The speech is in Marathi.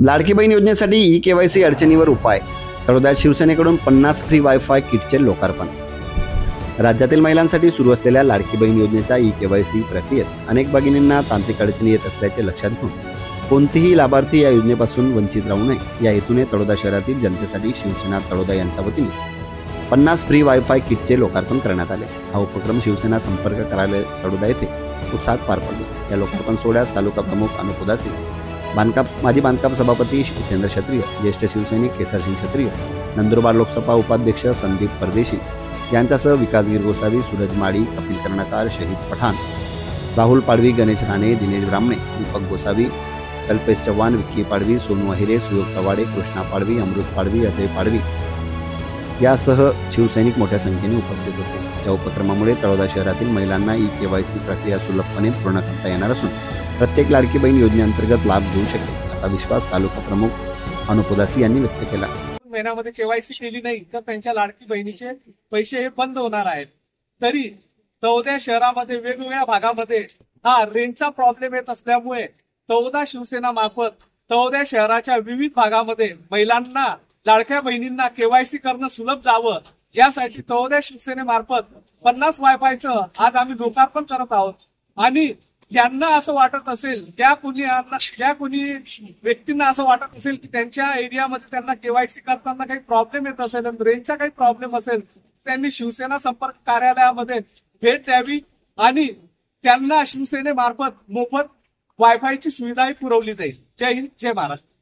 लाडकी बहीण योजनेसाठी ई-केवायसी अडचणीवर उपाय. तळोद्यात शिवसेनेकडून 50 फ्री वायफाय किटचे लोकार्पण. राज्यातील महिलांसाठी सुरू असलेल्या लाडकी बहीण योजनेच्या ई-केवायसी प्रक्रियेत अनेक भगिनींना तांत्रिक अडचणी येत असल्याचे लक्षात घेऊन कोणतीही लाभार्थी या योजनेपासून वंचित राहू नये या हेतूने तळोदा शहरातील जनतेसाठी शिवसेना तळोदा यांच्या वतीने 50 फ्री वायफाय किटचे लोकार्पण करण्यात आले. हा उपक्रम शिवसेना संपर्क कार्यालय तळोदा येथे उत्साहात पार पडला. या लोकार्पण सोहळ्यास तालुका प्रमुख अनुप उदासी, माजी बांधकाम सभापती जितेंद्र क्षत्रिय, ज्येष्ठ शिवसैनिक केसरसिंग क्षत्रिय, नंदुरबार लोकसभा उपाध्यक्ष संदीप परदेशी यांच्यासह विकासगीर गोसावी, सूरज माळी, कपिल कर्णकार, शहीद पठाण, राहुल पाडवी, गणेश राणे, दिनेश ब्राह्मणे, दीपक गोसावी, कल्पेश चव्हाण, विक्की पाडवी, सोनू अहिरे, सुयोग तवाडे, कृष्णा पाडवी, अमृत पाडवी, अजय पाडवी यासह शिवसैनिक मोठ्या संख्येने उपस्थित होते. या उपक्रमामुळे तळोदा शहरातील महिलांना ई-केवायसी प्रक्रिया सुलभपणे पूर्ण करता येणार असून प्रत्येक लाडकी बहीण योजनेअंतर्गत लाभ घेऊ शकेल असा विश्वास तालुका प्रमुख अनुप उदासी यांनी व्यक्त केला. महिन्यामध्ये केवायसी केली नाही तर त्यांच्या लाडकी बहिणीचे पैसे हे बंद होणार आहेत. तरी तळोदा शहरामध्ये वेगवेगळ्या भागामध्ये हा रेंजचा प्रॉब्लेम येत असल्यामुळे तळोदा शिवसेना मार्फत तळोदा शहराच्या विविध भागामध्ये महिलांना, लाडक्या बहिणींना केवायसी करणं सुलभ जावं यासाठी तळोदा शिवसेनेमार्फत 50 वायफायचं आज आम्ही लोकार्पण करत आहोत. आणि त्यांना असं वाटत असेल, त्या कोणी व्यक्तींना असं वाटत असेल की त्यांच्या एरियामध्ये त्यांना केवायसी करताना काही प्रॉब्लेम येत असेल, रेंजचा काही प्रॉब्लेम असेल, त्यांनी शिवसेना संपर्क कार्यालयामध्ये भेट द्यावी आणि त्यांना शिवसेनेमार्फत मोफत वायफायची सुविधाही पुरवली जाईल. जय हिंद, जय महाराष्ट्र.